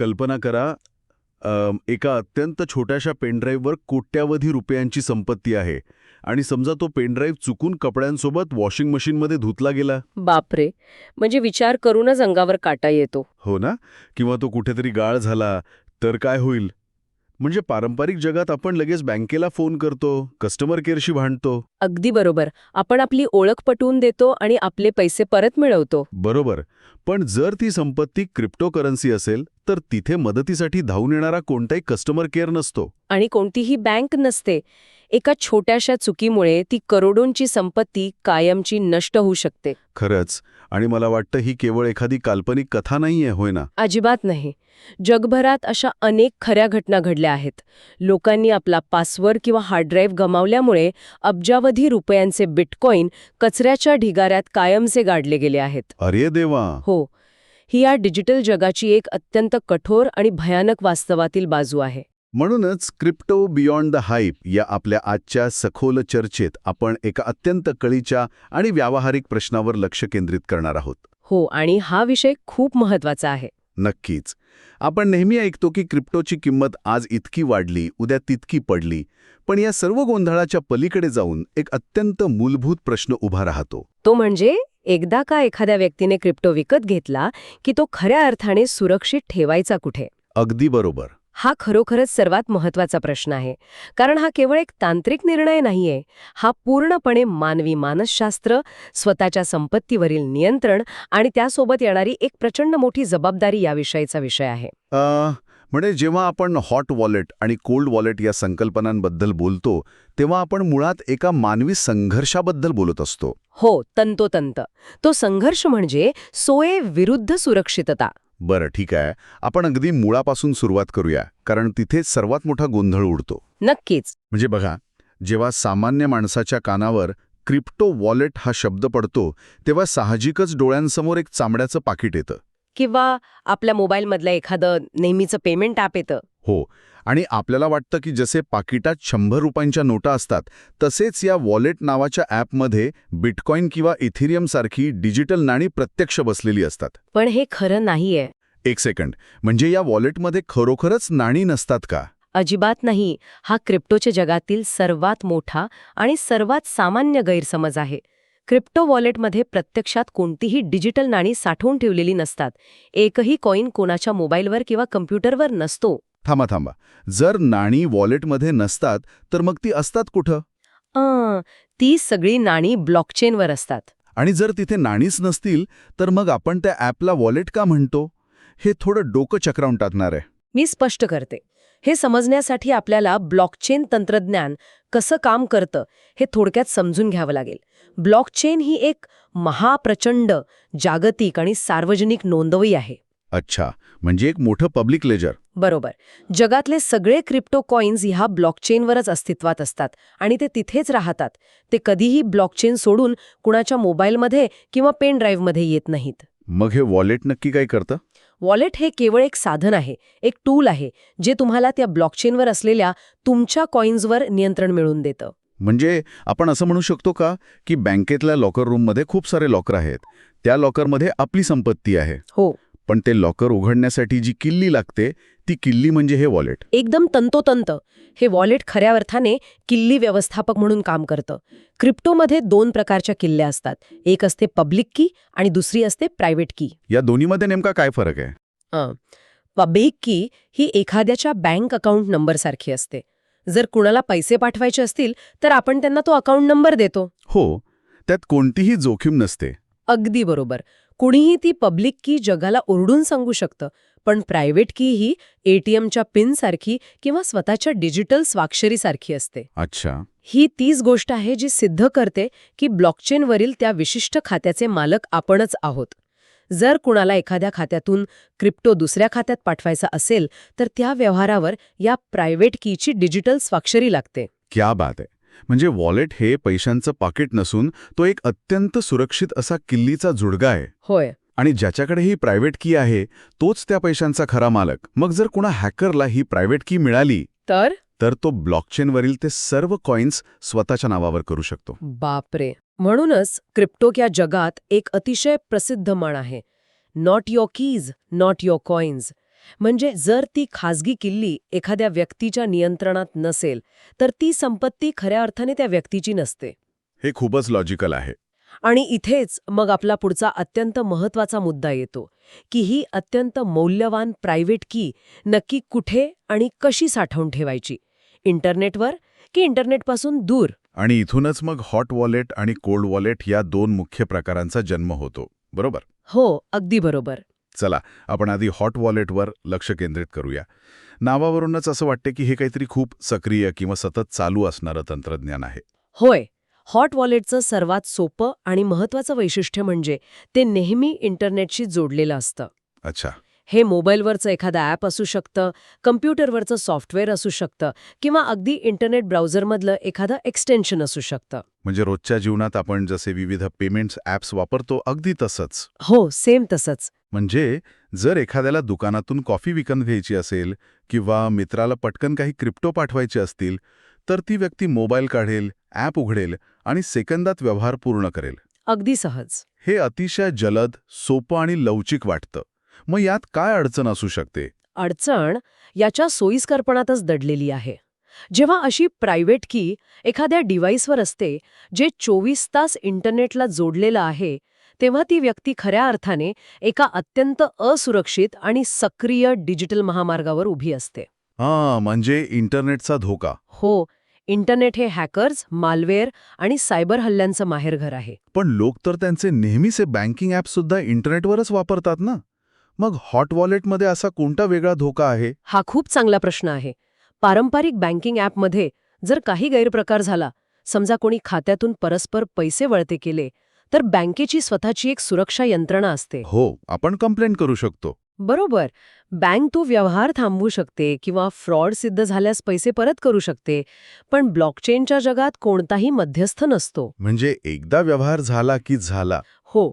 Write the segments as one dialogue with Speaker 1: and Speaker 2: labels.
Speaker 1: कल्पना करा, एका अत्यंत छोट्याशा पेनड्राईव्हवर कोट्यावधी रुपयांची संपत्ती आहे आणि समजा तो पेनड्राईव्ह चुकून कपड्यांसोबत वॉशिंग मशीनमध्ये धुतला गेला.
Speaker 2: बापरे, म्हणजे विचार करूनच अंगावर काटा येतो.
Speaker 1: हो ना? किंवा तो कुठेतरी गाळ झाला तर काय होईल? म्हणजे पारंपरिक जगात आपण लगेच बँकेला फोन करतो, कस्टमर केअरशी भांडतो.
Speaker 2: अगदी बरोबर. आपण आपली ओळख पटवून देतो आणि आपले पैसे परत मिळवतो.
Speaker 1: बरोबर. पण जर ती संपत्ती क्रिप्टोकरन्सी असेल तर तिथे मदतीसाठी धावून येणारा कोणताही कस्टमर केअर नसतो.
Speaker 2: आणि कोणतीही बँक नसते. एका छोट्याशा चुकीमुळे ती करोडोंची संपत्ती कायमची नष्ट होऊ शकते.
Speaker 1: खरंच. आणि मला वाटतं ही केवळ एखादी काल्पनिक कथा नाहीये, होय ना?
Speaker 2: अजिबात नाही. जगभरात अशा अनेक खऱ्या घटना घडल्या आहेत. लोकांनी आपला पासवर्ड किंवा हार्ड ड्राईव्ह गमावल्यामुळे अब्जावधी रुपयांचे बिटकॉईन कचऱ्याच्या ढिगाऱ्यात कायमचे गाडले गेले आहेत.
Speaker 1: अरे देवा.
Speaker 2: हो, ही या डिजिटल जगाची एक अत्यंत कठोर आणि भयानक वास्तवातील बाजू आहे.
Speaker 1: म्हणूनच क्रिप्टो बियॉन्ड द हाईप या आपल्या आजच्या सखोल चर्चेत आपण एका अत्यंत कळीच्या आणि व्यावहारिक प्रश्नावर लक्ष केंद्रित करणार आहोत.
Speaker 2: हो, आणि हा विषय खूप महत्वाचा आहे.
Speaker 1: नक्कीच. आपण नेहमी ऐकतो की क्रिप्टोची किंमत आज इतकी वाढली, उद्या तितकी पडली. पण या सर्व गोंधळाच्या पलीकडे जाऊन एक अत्यंत मूलभूत प्रश्न उभा राहतो.
Speaker 2: तो म्हणजे एकदा का एखाद्या व्यक्तीने क्रिप्टो विकत घेतला की तो खऱ्या अर्थाने सुरक्षित ठेवायचा कुठे?
Speaker 1: अगदी बरोबर.
Speaker 2: हा खरोखरच सर्वात महत्वाचा प्रश्न आहे. कारण हा केवळ एक तांत्रिक निर्णय नाहीये. हा पूर्णपणे मानवी मानसशास्त्र, स्वतःच्या संपत्तीवरील नियंत्रण आणि त्यासोबत येणारी एक प्रचंड मोठी जबाबदारी याविषयीचा विषय आहे.
Speaker 1: म्हणजे जेव्हा आपण हॉट वॉलेट आणि कोल्ड वॉलेट या संकल्पनांबद्दल बोलतो तेव्हा आपण मुळात एका मानवी संघर्षाबद्दल बोलत असतो.
Speaker 2: हो, तंतोतंत. तो संघर्ष म्हणजे सोये विरुद्ध सुरक्षितता.
Speaker 1: बरं, ठीक आहे. आपण अगदी मुळापासून सुरुवात करूया, कारण तिथेच सर्वात मोठा गोंधळ उडतो.
Speaker 2: नक्कीच.
Speaker 1: म्हणजे बघा, जेव्हा सामान्य माणसाच्या कानावर क्रिप्टो वॉलेट हा शब्द पडतो तेव्हा साहजिकच डोळ्यांसमोर एक चामड्याचं पाकिट येतं.
Speaker 2: किंवा आपल्या मोबाईलमधलं एखादं नेहमीचं पेमेंट ॲप येतं.
Speaker 1: हो, आणि आपल्याला वाटतं की जसे पाकिटात 100 रुपयांच्या नोटा असतात तसेच या वॉलेट नावाच्या ॲपमध्ये बिटकॉईन किंवा इथिरियम सारखी डिजिटल नाणी प्रत्यक्ष बसलेली असतात.
Speaker 2: पण हे खरं नाहीये.
Speaker 1: एक सेकंड, म्हणजे या वॉलेटमध्ये खरोखरच नाणी नसतात का?
Speaker 2: अजिबात नाही. हा क्रिप्टोच्या जगातील सर्वात मोठा आणि सर्वात सामान्य गैरसमज आहे. क्रिप्टो वॉलेटमध्ये प्रत्यक्षात कोणतीही डिजिटल नाणी साठवून ठेवलेली नसतात. एकही कॉईन कोणाच्या मोबाईलवर किंवा कम्प्युटरवर नसतो.
Speaker 1: थांबा. जर नाणी वॉलेटमध्ये नसतात तर मग ती असतात कुठं?
Speaker 2: ती सगळी नाणी ब्लॉकचेनवर असतात.
Speaker 1: आणि जर तिथे नाणीच नसतील तर मग आपण त्या ॲपला वॉलेट का म्हणतो? हे थोडं डोकं चक्रावून टाकणार आहे.
Speaker 2: मी स्पष्ट करते. हे समजण्यासाठी आपल्याला ब्लॉकचेन तंत्रज्ञान कसं काम करतं हे थोडक्यात समजून घ्यावं लागेल. ब्लॉकचेन ही एक महाप्रचंड जागतिक आणि सार्वजनिक नोंदवही आहे.
Speaker 1: अच्छा, म्हणजे एक मोठं पब्लिक लेजर.
Speaker 2: बरोबर. जगातले सगळे क्रिप्टो कॉईन्स ह्या ब्लॉकचेनवरच अस्तित्वात असतात आणि ते तिथेच राहतात. ते कधीही ब्लॉकचेन सोडून कुणाच्या मोबाईलमध्ये किंवा पेन ड्राईव्हमध्ये येत नाहीत.
Speaker 1: मग हे वॉलेट नक्की काय करतं?
Speaker 2: वॉलेट हे केवळ एक साधन आहे, एक टूल आहे, जे तुम्हाला त्या ब्लॉकचेनवर असलेल्या तुमच्या कॉईन्सवर नियंत्रण मिळवून देतं.
Speaker 1: म्हणजे आपण असं म्हणू शकतो का की बँकेतल्या लॉकर रूममध्ये खूप सारे लॉकर आहेत, त्या लॉकरमध्ये आपली संपत्ती आहे.
Speaker 2: हो.
Speaker 1: पण ते लॉकर उघडण्यासाठी जी किल्ली लागते ती किल्ली म्हणजे हे वॉलेट.
Speaker 2: एकदम तंतोतंत. हे वॉलेट खऱ्या अर्थाने किल्ली व्यवस्थापक म्हणून काम करतं. क्रिप्टोमध्ये 2 प्रकारच्या किल्ल्या असतात. एक असते पब्लिक की आणि दुसरी असते प्रायव्हेट की.
Speaker 1: या दोन्हीमध्ये नेमका काय फरक आहे?
Speaker 2: पब्लिक की ही एखाद्याच्या बँक अकाउंट नंबरसारखी असते. जर कुणाला पैसे पाठवायचे असतील तर आपण त्यांना तो अकाउंट नंबर देतो.
Speaker 1: हो, त्यात कोणतीही जोखीम नसते.
Speaker 2: अगदी बरोबर. कुणीही ती पब्लिक की जगाला ओरडून सांगू शकतं. पण प्रायव्हेट की ही एटीएमच्या पिनसारखी किंवा स्वतःच्या डिजिटल स्वाक्षरीसारखी असते.
Speaker 1: अच्छा.
Speaker 2: ही तीच गोष्ट आहे जी सिद्ध करते की ब्लॉकचेनवरील त्या विशिष्ट खात्याचे मालक आपणच आहोत. जर कुणाला एखाद्या खात्यातून क्रिप्टो दुसऱ्या खात्यात पाठवायचा असेल तर त्या व्यवहारावर या प्रायव्हेट कीची डिजिटल स्वाक्षरी लागते.
Speaker 1: क्या बात आहे. म्हणजे वॉलेट हे पैशांचं पाकिट नसून तो एक अत्यंत सुरक्षित असा किल्लीचा जुडगा आहे.
Speaker 2: होय.
Speaker 1: आणि ज्याच्याकडे ही प्रायव्हेट की आहे तोच त्या पैशांचा खरा मालक. मग जर कुणा हॅकरला ही प्रायव्हेट की मिळाली तर तो ब्लॉकचेनवरील ते सर्व कॉईन्स स्वतःच्या नावावर करू शकतो.
Speaker 2: बापरे. म्हणूनच क्रिप्टो या जगात एक अतिशय प्रसिद्ध म्हण आहे, not your keys, not your coins. म्हणजे जर ती खाजगी किल्ली एखाद्या व्यक्तीच्या नियंत्रणात नसेल तर ती संपत्ती खऱ्या अर्थाने त्या व्यक्तीची नसते.
Speaker 1: हे खूपच लॉजिकल आहे.
Speaker 2: आणि इथेच मग आपला पुढचा अत्यंत महत्वाचा मुद्दा येतो की ही अत्यंत मौल्यवान प्रायव्हेट की नक्की कुठे आणि कशी साठवून ठेवायची, इंटरनेटवर की इंटरनेटपासून दूर.
Speaker 1: आणि इथूनच मग हॉट वॉलेट आणि कोल्ड वॉलेट या दोन मुख्य प्रकारांचा जन्म होतो, बरोबर?
Speaker 2: हो, अगदी बरोबर.
Speaker 1: चला, आपण आधी हॉट वॉलेटवर लक्ष केंद्रित करूया. नावावरूनच असं वाटते की हे काहीतरी खूप सक्रिय किंवा सतत चालू असणारं तंत्रज्ञान आहे.
Speaker 2: होय, हॉट वॉलेटचं सर्वात सोपं आणि महत्वाचं वैशिष्ट्य म्हणजे ते नेहमी इंटरनेटशी जोडलेलं असतं.
Speaker 1: अच्छा.
Speaker 2: हे मोबाईलवरचं एखादं ॲप असू शकतं, कम्प्युटरवरचं सॉफ्टवेअर असू शकतं किंवा अगदी इंटरनेट ब्राउझरमधलं एखादं एक्सटेन्शन असू शकतं.
Speaker 1: म्हणजे रोजच्या जीवनात आपण जसे विविध पेमेंट्स ॲप्स वापरतो अगदी तसंच.
Speaker 2: हो, सेम तसंच.
Speaker 1: म्हणजे जर एखाद्याला दुकानातून कॉफी विकत घ्यायची असेल किंवा मित्राला पटकन काही क्रिप्टो पाठवायचे असतील, तर ती व्यक्ती मोबाईल काढेल, ॲप उघडेल आणि सेकंदात व्यवहार पूर्ण करेल.
Speaker 2: अगदी सहज.
Speaker 1: हे अतिशय जलद, सोपं आणि लवचिक वाटतं. मग यात काय अडचण असू शकते?
Speaker 2: अडचण याच्या सोयीस्करपणातच दडलेली आहे. जेव्हा अशी प्रायव्हेट की एखाद्या डिव्हाइसवर असते जे 24 तास इंटरनेटला जोडलेलं आहे, तेव्हा ती व्यक्ती खऱ्या अर्थाने एका अत्यंत असुरक्षित आणि सक्रिय डिजिटल महामार्गावर उभी असते.
Speaker 1: म्हणजे इंटरनेटचा धोका.
Speaker 2: हो, इंटरनेट हे हॅकर्स, मालवेअर आणि सायबर हल्ल्यांचं माहेरघर आहे.
Speaker 1: पण लोक तर त्यांचे नेहमीचे बँकिंग ॲपसुद्धा इंटरनेटवरच वापरतात ना? मग हॉट वॉलेटमध्ये असा कोणता वेगळा धोका आहे?
Speaker 2: हा खूप चांगला प्रश्न आहे. पारंपरिक बँकिंग ॲपमध्ये जर काही गैरप्रकार झाला, समजा कोणी खात्यातून परस्पर पैसे वळते केले, तर बँकेची स्वतःची एक सुरक्षा यंत्रणा असते.
Speaker 1: हो, आपण कंप्लेंट करू शकतो.
Speaker 2: बरोबर. बँक तो व्यवहार थांबवू शकते किंवा फ्रॉड सिद्ध झाल्यास पैसे परत करू शकते. पण ब्लॉकचेनच्या जगात कोणताही मध्यस्थ नसतो.
Speaker 1: म्हणजे एकदा व्यवहार झाला की झाला.
Speaker 2: हो,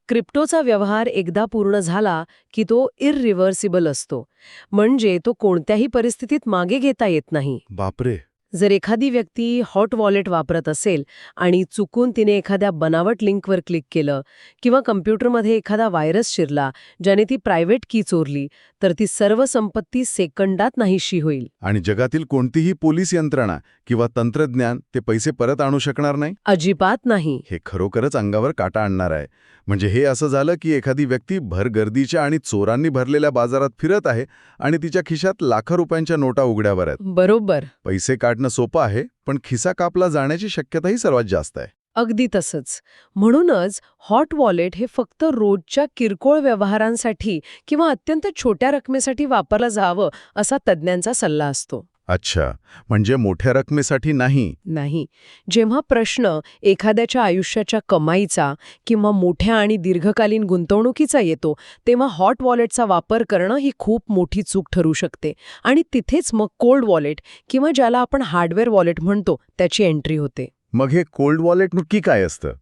Speaker 2: क्रिप्टोचा व्यवहार एकदा पूर्ण झाला की तो इररिव्हर्सिबल असतो. म्हणजे तो कोणत्याही परिस्थितीत मागे घेता येत नाही.
Speaker 1: बापरे.
Speaker 2: जर एखादी व्यक्ती हॉट वॉलेट वापरत असेल आणि चुकून तिने एखाद्या बनावट लिंकवर क्लिक केलं किंवा कम्प्युटरमध्ये एखादा व्हायरस शिरला ज्याने ती प्रायव्हेट की चोरली, तर ती सर्व संपत्ती सेकंदात नाहीशी होईल.
Speaker 1: आणि जगातील कोणतीही पोलीस यंत्रणा किंवा तंत्रज्ञान ते पैसे परत आणू शकणार नाही?
Speaker 2: अजिबात नाही.
Speaker 1: हे खरोखरच अंगावर काटा आणणार आहे. म्हणजे हे असं झालं की एखादी व्यक्ती भरगर्दीच्या आणि चोरांनी भरलेल्या बाजारात फिरत आहे आणि तिच्या खिशात लाखो रुपयांच्या नोटा उघड्यावर आहेत.
Speaker 2: बरोबर.
Speaker 1: पैसे काढणं सोपं आहे, पण खिसा कापला जाण्याची शक्यताही सर्वात जास्त आहे.
Speaker 2: अगदी तसंच. म्हणूनच हॉट वॉलेट हे फक्त रोजच्या किरकोळ व्यवहारांसाठी किंवा अत्यंत छोट्या रकमेसाठी वापरलं जावं असा तज्ज्ञांचा सल्ला असतो.
Speaker 1: अच्छा, म्हणजे मोठ्या रकमेसाठी नाही.
Speaker 2: नाही. जेव्हा प्रश्न एखाद्याच्या आयुष्याच्या कमाईचा किंवा मोठ्या आणि दीर्घकालीन गुंतवणुकीचा येतो, तेव्हा हॉट वॉलेटचा वापर करणं ही खूप मोठी चूक ठरू शकते. आणि तिथेच मग कोल्ड वॉलेट किंवा ज्याला आपण हार्डवेअर वॉलेट म्हणतो त्याची एंट्री होते.
Speaker 1: मग हे कोल्ड वॉलेट नक्की काय असतं?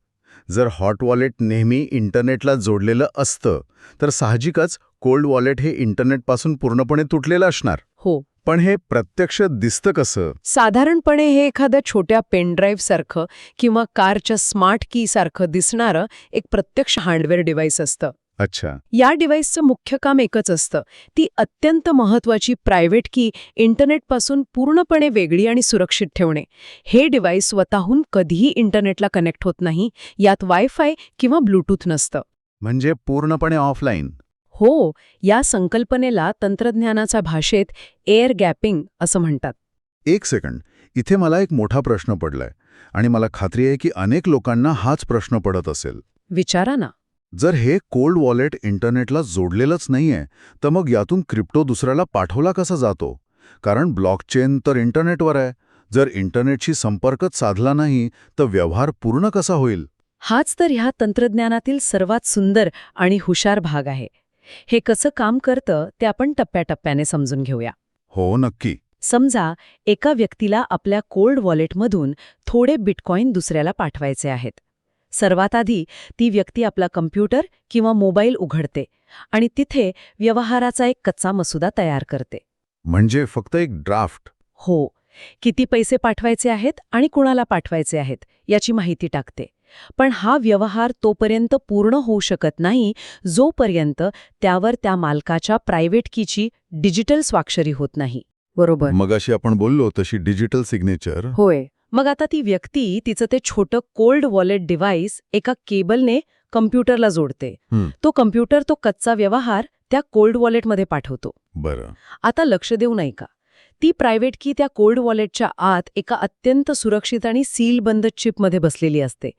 Speaker 1: जर हॉट वॉलेट नेहमी इंटरनेटला जोडलेलं असतं, तर साहजिकच कोल्ड वॉलेट हे इंटरनेटपासून पूर्णपणे तुटलेलं असणार.
Speaker 2: हो.
Speaker 1: पण हे प्रत्यक्ष दिसतं कसं?
Speaker 2: साधारणपणे हे एखाद्या छोट्या पेनड्राईव्ह सारखं किंवा कारच्या स्मार्ट की सारखं दिसणारं एक प्रत्यक्ष हार्डवेअर डिव्हाइस असतं.
Speaker 1: अच्छा.
Speaker 2: या डिव्हाइसचं मुख्य काम एकच असतं, ती अत्यंत महत्वाची प्रायव्हेट की इंटरनेटपासून पूर्णपणे वेगळी आणि सुरक्षित ठेवणे. हे डिव्हाइस स्वतःहून कधीही इंटरनेटला कनेक्ट होत नाही, यात वायफाय किंवा ब्लूटूथ नसतं.
Speaker 1: म्हणजे पूर्णपणे ऑफलाईन.
Speaker 2: हो, या संकल्पनेला तंत्रज्ञानाच्या भाषेत एअर गॅपिंग असं म्हणतात.
Speaker 1: एक सेकंड, इथे मला एक मोठा प्रश्न पडलाय आणि मला खात्री आहे की अनेक लोकांना हाच प्रश्न पडत असेल.
Speaker 2: विचारा ना.
Speaker 1: जर हे कोल्ड वॉलेट इंटरनेटला जोडलेलंच नाहीये, तर मग यातून क्रिप्टो दुसऱ्याला पाठवला कसा जातो? कारण ब्लॉकचेन तर इंटरनेटवर आहे. जर इंटरनेटशी संपर्कच साधला नाही, तर व्यवहार पूर्ण कसा होईल?
Speaker 2: हाच तर ह्या तंत्रज्ञानातील सर्वात सुंदर आणि हुशार भाग आहे. हे कसं काम करतं ते आपण टप्प्याटप्प्याने समजून घेऊया.
Speaker 1: हो, नक्की.
Speaker 2: समजा एका व्यक्तीला आपल्या कोल्ड वॉलेटमधून थोडे बिटकॉइन दुसऱ्याला पाठवायचे आहेत. सर्वात आधी ती व्यक्ती आपला कम्प्युटर किंवा मोबाईल उघडते आणि तिथे व्यवहाराचा एक कच्चा मसुदा तयार करते.
Speaker 1: म्हणजे फक्त एक ड्राफ्ट.
Speaker 2: हो, किती पैसे पाठवायचे आहेत आणि कुणाला पाठवायचे आहेत याची माहिती टाकते. पण हा व्यवहार तोपर्यंत पूर्ण होऊ शकत नाही जोपर्यंत त्यावर त्या मालकाच्या प्रायव्हेट कीची डिजिटल स्वाक्षरी होत नाही. बरोबर.
Speaker 1: मगाशी आपण बोललो तशी डिजिटल सिग्नेचर.
Speaker 2: होय. मग आता ती व्यक्ती तिचं ते छोटं कोल्ड वॉलेट डिव्हाइस एका केबलने कम्प्युटरला जोडते. तो कम्प्युटर तो कच्चा व्यवहार त्या कोल्ड वॉलेटमध्ये पाठवतो.
Speaker 1: बरं.
Speaker 2: आता लक्ष देऊ नाही का, ती प्रायव्हेट की त्या कोल्ड वॉलेटच्या आत एका अत्यंत सुरक्षित आणि सीलबंद चिपमध्ये बसलेली असते.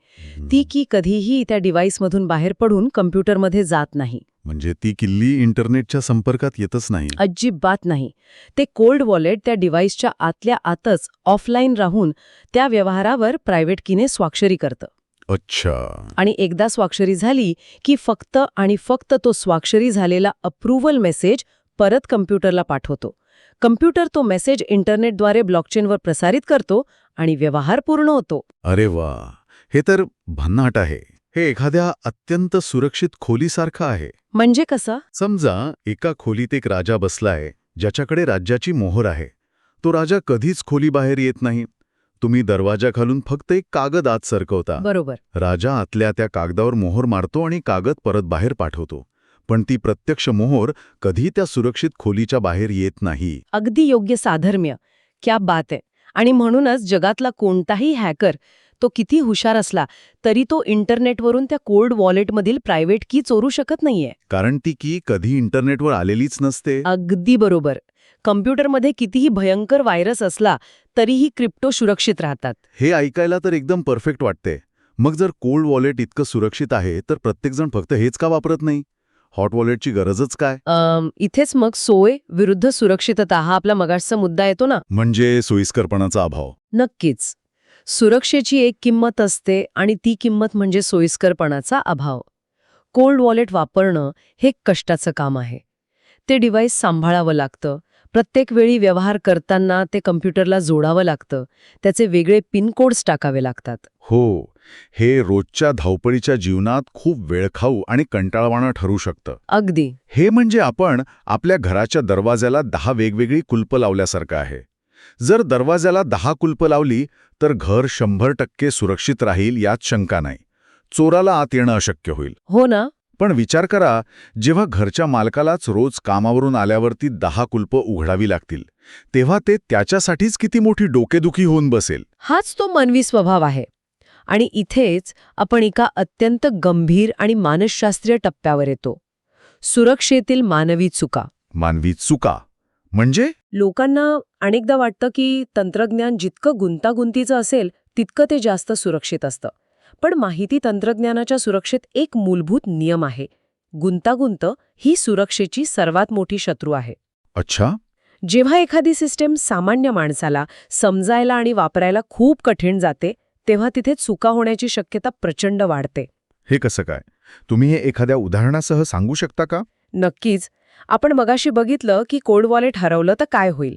Speaker 2: ती की कधीही त्या डिव्हाइसमधून बाहेर पडून कम्प्युटरमध्ये जात नाही.
Speaker 1: म्हणजे ती किल्ली इंटरनेटच्या संपर्कात येतच नाही.
Speaker 2: अजिबात नाही. ते कोल्ड वॉलेट त्या डिव्हाइसच्या आतल्या आतच ऑफलाईन राहून त्या व्यवहारावर प्रायव्हेट कीने स्वाक्षरी करतं.
Speaker 1: अच्छा.
Speaker 2: आणि एकदा स्वाक्षरी झाली की फक्त आणि फक्त तो स्वाक्षरी झालेला अप्रूव्हल मेसेज परत कम्प्युटरला पाठवतो. कम्प्युटर तो मेसेज इंटरनेटद्वारे ब्लॉकचेनवर प्रसारित करतो आणि व्यवहार पूर्ण होतो.
Speaker 1: अरे वा, हे तर भन्नाट आहे. हे एखाद्या अत्यंत सुरक्षित खोलीसारखं आहे.
Speaker 2: म्हणजे कसं?
Speaker 1: समजा एका खोलीत एक राजा बसलाय, ज्याच्याकडे राज्याची मोहर आहे. तो राजा कधीच खोलीबाहेर येत नाही. तुम्ही दरवाजा खालून फक्त एक कागद आत सरकवता.
Speaker 2: बरोबर.
Speaker 1: राजा आतल्या त्या कागदावर मोहर मारतो आणि कागद परत बाहेर पाठवतो. पण ती प्रत्यक्ष मोहर कधी त्या सुरक्षित खोलीच्या बाहेर येत नाही.
Speaker 2: अगदी योग्य साधर्म्य. क्या बात आहे. आणि म्हणूनच जगातला कोणताही हॅकर, तो किती हुशार असला तरी तो इंटरनेटवरून त्या कोल्ड वॉलेटमधील प्रायव्हेट की चोरू शकत नाहीये.
Speaker 1: कारण ती की कधी इंटरनेटवर आलेलीच नसते.
Speaker 2: अगदी बरोबर. कम्प्युटरमध्ये कितीही भयंकर व्हायरस असला तरीही क्रिप्टो सुरक्षित राहतात.
Speaker 1: हे ऐकायला तर एकदम परफेक्ट वाटते. मग जर कोल्ड वॉलेट इतकं सुरक्षित आहे तर प्रत्येकजण फक्त हेच का वापरत नाही? हॉट वॉलेटची गरजच काय?
Speaker 2: इथेच मग सोय विरुद्ध सुरक्षितता हा आपला मगाशचा मुद्दा येतो ना.
Speaker 1: म्हणजे सोयीस्करपणाचा अभाव.
Speaker 2: नक्कीच. सुरक्षेची एक किंमत असते आणि ती किंमत म्हणजे सोयीस्करपणाचा अभाव. कोल्ड वॉलेट वापरणं हे कष्टाचं काम आहे. ते डिव्हाइस सांभाळावं लागतं. प्रत्येक वेळी व्यवहार करताना ते कम्प्युटरला जोडावं लागतं. त्याचे वेगळे पिन कोड्स टाकावे लागतात.
Speaker 1: हो, हे रोजच्या धावपळीच्या जीवनात खूप वेळखाऊ आणि कंटाळवाणं ठरू शकतं.
Speaker 2: अगदी.
Speaker 1: हे म्हणजे आपण आपल्या घराच्या दरवाजाला 10 वेगवेगळी कुलपं लावल्यासारखं आहे. जर दरवाजाला 10 कुलपं लावली तर घर 100% सुरक्षित राहील यात शंका नाही. चोराला आत येणं अशक्य होईल.
Speaker 2: हो ना.
Speaker 1: पण विचार करा, जेव्हा घरच्या मालकालाच रोज कामावरून आल्यावरती 10 कुलपं उघडावी लागतील, तेव्हा ते त्याच्यासाठीच किती मोठी डोकेदुखी होऊन बसेल.
Speaker 2: हाच तो मानवी स्वभाव आहे. आणि इथेच आपण एका अत्यंत गंभीर आणि मानसशास्त्रीय टप्प्यावर येतो. सुरक्षेतील मानवी चुका.
Speaker 1: मानवी चुका म्हणजे?
Speaker 2: लोकांना अनेकदा वाटतं की तंत्रज्ञान जितकं गुंतागुंतीचं असेल तितकं ते जास्त सुरक्षित असतं. पण माहिती तंत्रज्ञानाच्या सुरक्षेत एक मूलभूत नियम आहे. गुंतागुंत ही सुरक्षेची सर्वात मोठी शत्रू आहे.
Speaker 1: अच्छा.
Speaker 2: जेव्हा एखादी सिस्टीम सामान्य माणसाला समजायला आणि वापरायला खूप कठीण जाते, तेव्हा तिथे चुका होण्याची शक्यता प्रचंड वाढते.
Speaker 1: हे कसं काय? तुम्ही हे एखाद्या उदाहरणासह सांगू शकता का?
Speaker 2: नक्कीच. आपण मगाशी बघितलं की कोल्ड वॉलेट हरवलं तर काय होईल.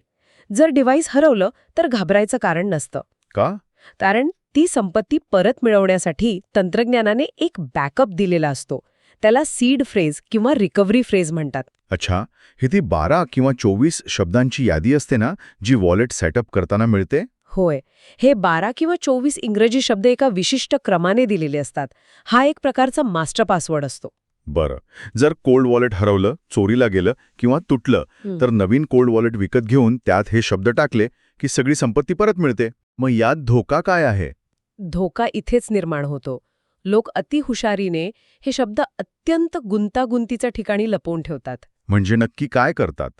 Speaker 2: जर डिव्हाइस हरवलं तर घाबरायचं कारण नसतं.
Speaker 1: का?
Speaker 2: कारण ती संपत्ती परत मिळवण्यासाठी तंत्रज्ञानाने एक बॅकअप दिलेला असतो. त्याला सीड फ्रेज किंवा रिकव्हरी फ्रेज म्हणतात.
Speaker 1: अच्छा, ही ती 12 किंवा 24 शब्दांची यादी असते ना, जी वॉलेट सेटअप करताना मिळते?
Speaker 2: होय. हे 12 किंवा 24 इंग्रजी शब्द एका विशिष्ट क्रमाने दिलेले असतात. हा एक प्रकारचा मास्टर पासवर्ड असतो.
Speaker 1: बरं. जर कोल्ड वॉलेट हरवलं, चोरीला गेलं किंवा तुटलं, तर नवीन कोल्ड वॉलेट विकत घेऊन त्यात हे शब्द टाकले की सगळी संपत्ती परत मिळते. मग यात धोका काय आहे?
Speaker 2: धोका इथेच निर्माण होतो. लोक अतिहुशारीने हे शब्द अत्यंत गुंतागुंतीच्या ठिकाणी लपवून ठेवतात.
Speaker 1: म्हणजे नक्की काय करतात?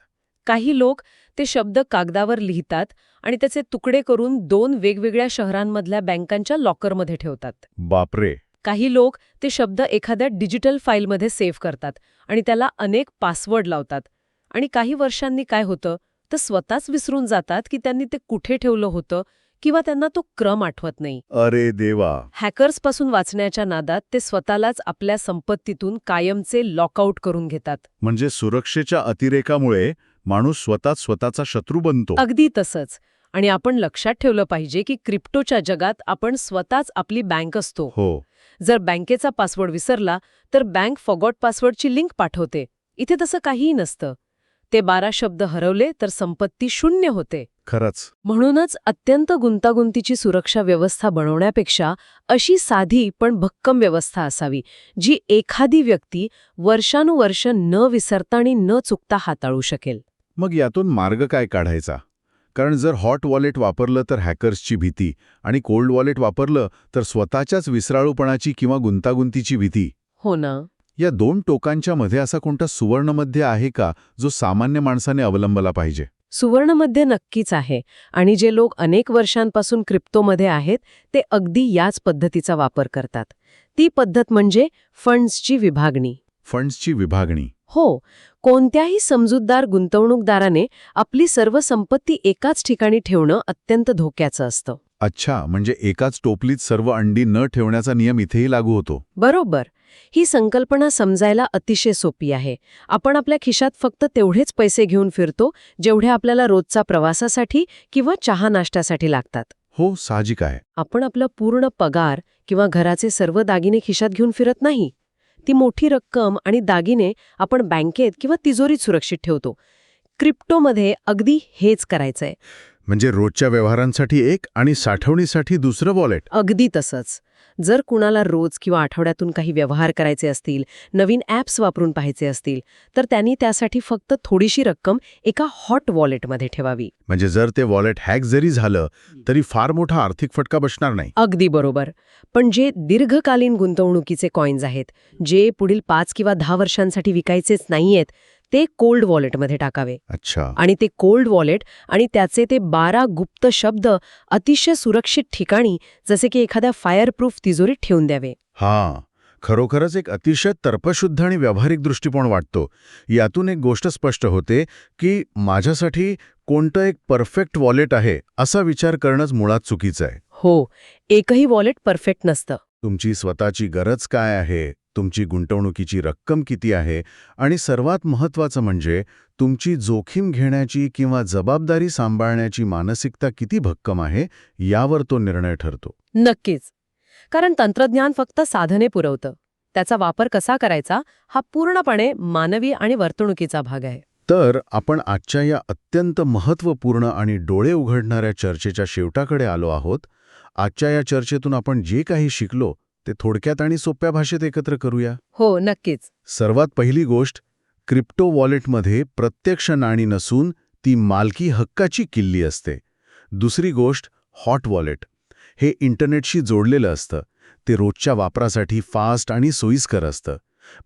Speaker 2: काही लोक ते शब्द कागदावर लिहितात आणि त्याचे तुकडे करून 2 वेगवेगळ्या शहरांमधल्या बँकांच्या लॉकरमध्ये ठेवतात.
Speaker 1: बापरे.
Speaker 2: काही लोक ते शब्द एखाद्या डिजिटल फाईलमध्ये सेव्ह करतात आणि त्याला अनेक पासवर्ड लावतात. आणि काही वर्षांनी काय होतं तर स्वतःच विसरून जातात की त्यांनी ते कुठे ठेवलं होतं किंवा त्यांना तो क्रम आठवत नाही.
Speaker 1: अरे देवा.
Speaker 2: हॅकर्सपासून वाचण्याच्या नादात ते स्वतःलाच आपल्या संपत्तीतून कायमचे लॉकआउट करून घेतात.
Speaker 1: म्हणजे सुरक्षेच्या अतिरेकामुळे माणूस स्वतःचा शत्रू बनतो.
Speaker 2: अगदी तसंच. आणि आपण लक्षात ठेवलं पाहिजे की क्रिप्टोच्या जगात आपण स्वतःच आपली बँक असतो.
Speaker 1: हो.
Speaker 2: जर बँकेचा पासवर्ड विसरला तर बँक फॉगॉट पासवर्डची लिंक पाठवते. इथे तसं काहीही नसतं. ते 12 शब्द हरवले तर संपत्ती 0 होते.
Speaker 1: खरंच.
Speaker 2: म्हणूनच अत्यंत गुंतागुंतीची सुरक्षा व्यवस्था बनवण्यापेक्षा अशी साधी पण भक्कम व्यवस्था असावी जी एखादी व्यक्ती वर्षानुवर्ष न विसरता आणि न चुकता हाताळू शकेल.
Speaker 1: मग यातून मार्ग काय काढायचा? कारण जर हॉट वॉलेट वापरलं तर हॅकर्सची भीती आणि कोल्ड वॉलेट वापरलं तर स्वतःच्याच विसराळूपणाची किंवा गुंतागुंतीची भीती.
Speaker 2: हो ना.
Speaker 1: या दोन टोकांच्या मध्ये असा कोणता सुवर्णमध्य आहे का जो सामान्य माणसाने अवलंबला पाहिजे?
Speaker 2: सुवर्णमध्ये नक्कीच आहे आणि जे लोक अनेक वर्षांपासून क्रिप्टोमध्ये आहेत ते अगदी याच पद्धतीचा वापर करतात. ती पद्धत म्हणजे फंड्सची विभागणी.
Speaker 1: फंड्सची विभागणी.
Speaker 2: हो, कोणत्याही समजूतदार गुंतवणूकदाराने आपली सर्व संपत्ती एकाच ठिकाणी ठेवणं अत्यंत धोक्याचं असतं.
Speaker 1: अच्छा, म्हणजे एकाच टोपलीत सर्व अंडी न ठेवण्याचा नियम इथेही लागू होतो.
Speaker 2: बरोबर. ही संकल्पना समजायला अतिशय सोपी आहे. आपण आपल्या खिशात फक्त तेवढेच पैसे घेऊन फिरतो जेवढे आपल्याला रोजचा प्रवासासाठी किंवा चहा नाश्त्यासाठी लागतात.
Speaker 1: हो, साहजिक आहे.
Speaker 2: आपण आपला पूर्ण पगार किंवा घराचे सर्व दागिने खिशात घेऊन फिरत नाही. ती मोठी रक्कम आणि दागिने आपण बँकेत किंवा तिजोरीत सुरक्षित ठेवतो. क्रिप्टोमध्ये अगदी हेच करायचंय.
Speaker 1: म्हणजे रोजच्या व्यवहारांसाठी एक आणि साठवणीसाठी दुसरं वॉलेट.
Speaker 2: अगदी तसंच. जर कुणाला रोज किंवा आठवड्यातून काही व्यवहार करायचे असतील, नवीन ॲप्स वापरून पाहायचे असतील, तर त्यांनी त्यासाठी फक्त थोडीशी रक्कम एका हॉट वॉलेटमध्ये ठेवावी.
Speaker 1: म्हणजे जर ते वॉलेट हॅक जरी झालं तरी फार मोठा आर्थिक फटका बसणार नाही.
Speaker 2: अगदी बरोबर. पण जे दीर्घकालीन गुंतवणुकीचे कॉइन्स आहेत, जे पुढील 5 किंवा 10 वर्षांसाठी विकायचेच नाहीयेत, ते कोल्ड वॉलेटमध्ये टाकावे.
Speaker 1: अच्छा.
Speaker 2: आणि ते कोल्ड वॉलेट आणि त्याचे ते 12 गुप्त शब्द अतिशय सुरक्षित ठिकाणी जसे की एखाद्या फायरप्रूफ तिजोरीत ठेवून द्यावे.
Speaker 1: हां, खरोखरच एक अतिशय तर्कशुद्ध आणि व्यावहारिक दृष्टिकोन वाटतो. यातून एक गोष्ट स्पष्ट होते की माझ्यासाठी कोणतं एक परफेक्ट वॉलेट आहे असा विचार करणंच मुळात चुकीचं आहे.
Speaker 2: हो, एकही वॉलेट परफेक्ट नसतं.
Speaker 1: तुमची स्वतःची गरज काय आहे, तुमची गुंतवणुकीची रक्कम किती आहे आणि सर्वात महत्त्वाचं म्हणजे तुमची जोखीम घेण्याची किंवा जबाबदारी सांभाळण्याची मानसिकता किती भक्कम आहे यावर तो निर्णय ठरतो.
Speaker 2: नक्कीच. कारण तंत्रज्ञान फक्त साधने पुरवतं. त्याचा वापर कसा करायचा हा पूर्णपणे मानवी आणि वर्तणुकीचा भाग आहे.
Speaker 1: तर आपण आजच्या या अत्यंत महत्त्वपूर्ण आणि डोळे उघडणाऱ्या चर्चेच्या शेवटाकडे आलो आहोत. आजच्या या चर्चेतून आपण जे काही शिकलो ते थोडक्यात आणि सोप्या भाषेत एकत्र करूया.
Speaker 2: हो, नक्कीच.
Speaker 1: सर्वात पहिली गोष्ट, क्रिप्टो वॉलेटमध्ये प्रत्यक्ष नाणी नसून ती मालकी हक्काची किल्ली असते. दुसरी गोष्ट, हॉट वॉलेट. हे इंटरनेटशी जोडलेलं असतं. ते रोजच्या वापरासाठी फास्ट आणि सोयीस्कर असतं.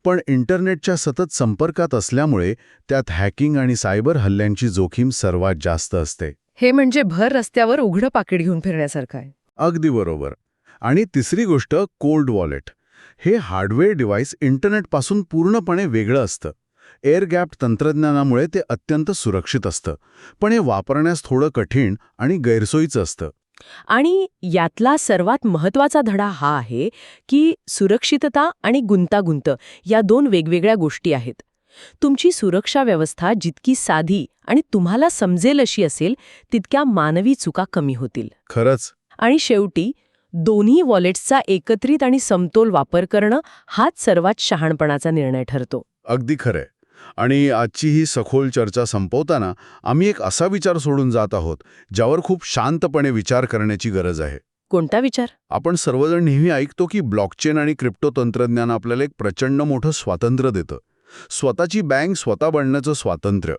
Speaker 1: पण इंटरनेटच्या सतत संपर्कात असल्यामुळे त्यात हॅकिंग आणि सायबर हल्ल्यांची जोखीम सर्वात जास्त असते.
Speaker 2: हे म्हणजे भर रस्त्यावर उघडं पाकिट घेऊन फिरण्यासारखं आहे.
Speaker 1: अगदी बरोबर. आणि तिसरी गोष्ट, कोल्ड वॉलेट. हे हार्डवेअर डिव्हाइस इंटरनेटपासून पूर्णपणे वेगळं असतं. एअर गॅप तंत्रज्ञानामुळे ते अत्यंत सुरक्षित असतं. पण हे वापरण्यास थोडं कठीण आणि गैरसोयीचं असतं.
Speaker 2: आणि यातला सर्वात महत्त्वाचा धडा हा आहे की सुरक्षितता आणि गुंतागुंत या दोन वेगवेगळ्या गोष्टी आहेत. तुमची सुरक्षा व्यवस्था जितकी साधी आणि तुम्हाला समजेल अशी असेल तितक्या मानवी चुका कमी होतील.
Speaker 1: खरंच.
Speaker 2: आणि शेवटी दोन्ही वॉलेट्सचा एकत्रित आणि समतोल वापर करणं हाच सर्वात शहाणपणाचा निर्णय ठरतो.
Speaker 1: अगदी खरंय. आणि आजची ही सखोल चर्चा संपवताना आम्ही एक असा विचार सोडून जात आहोत ज्यावर खूप शांतपणे विचार करण्याची गरज आहे.
Speaker 2: कोणता विचार?
Speaker 1: आपण सर्वजण नेहमी ऐकतो की ब्लॉकचेन आणि क्रिप्टो तंत्रज्ञान आपल्याला एक प्रचंड मोठं स्वातंत्र्य देतं. स्वतःची बँक स्वतः बनण्याचं स्वातंत्र्य.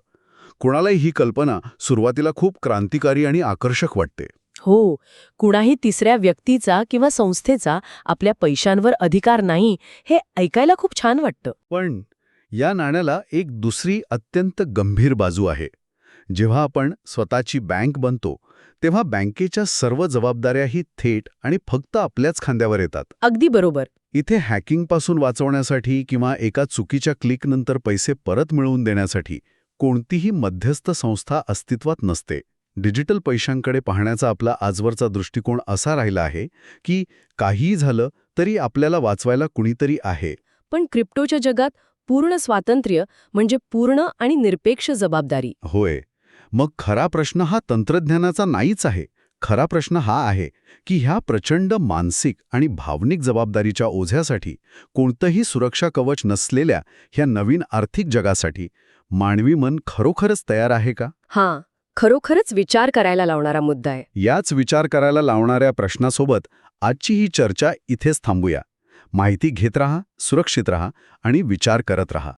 Speaker 1: कुणालाही ही कल्पना सुरुवातीला खूप क्रांतिकारी आणि आकर्षक वाटते.
Speaker 2: हो, कुणाही तिसऱ्या व्यक्तीचा किंवा संस्थेचा आपल्या पैशांवर अधिकार नाही हे ऐकायला खूप छान वाटतं.
Speaker 1: पण या नाण्याला एक दुसरी अत्यंत गंभीर बाजू आहे. जेव्हा आपण स्वतःची बँक बनतो तेव्हा बँकेच्या सर्व जबाबदाऱ्याही थेट आणि फक्त आपल्याच खांद्यावर येतात.
Speaker 2: अगदी बरोबर.
Speaker 1: इथे हॅकिंगपासून वाचवण्यासाठी किंवा एका चुकीच्या क्लिकनंतर पैसे परत मिळवून देण्यासाठी कोणतीही मध्यस्थ संस्था अस्तित्वात नसते. डिजिटल पैशांकडे पाहण्याचा आपला आजवरचा दृष्टिकोन असा राहिला आहे की काहीही झालं तरी आपल्याला वाचवायला कुणीतरी आहे.
Speaker 2: पण क्रिप्टोच्या जगात पूर्ण स्वातंत्र्य म्हणजे पूर्ण आणि निरपेक्ष जबाबदारी.
Speaker 1: होय. मग खरा प्रश्न हा तंत्रज्ञानाचा नाहीच आहे. खरा प्रश्न हा आहे की ह्या प्रचंड मानसिक आणि भावनिक जबाबदारीच्या ओझ्यासाठी कोणतंही सुरक्षा कवच नसलेल्या ह्या नवीन आर्थिक जगासाठी मानवी मन खरोखरच तयार आहे का?
Speaker 2: हां, खरोखरच विचार करायला लावणारा मुद्दा आहे.
Speaker 1: याच विचार करायला लावणाऱ्या प्रश्नासोबत आजची ही चर्चा इथेच थांबूया. माहिती घेत रहा, सुरक्षित रहा आणि विचार करत रहा.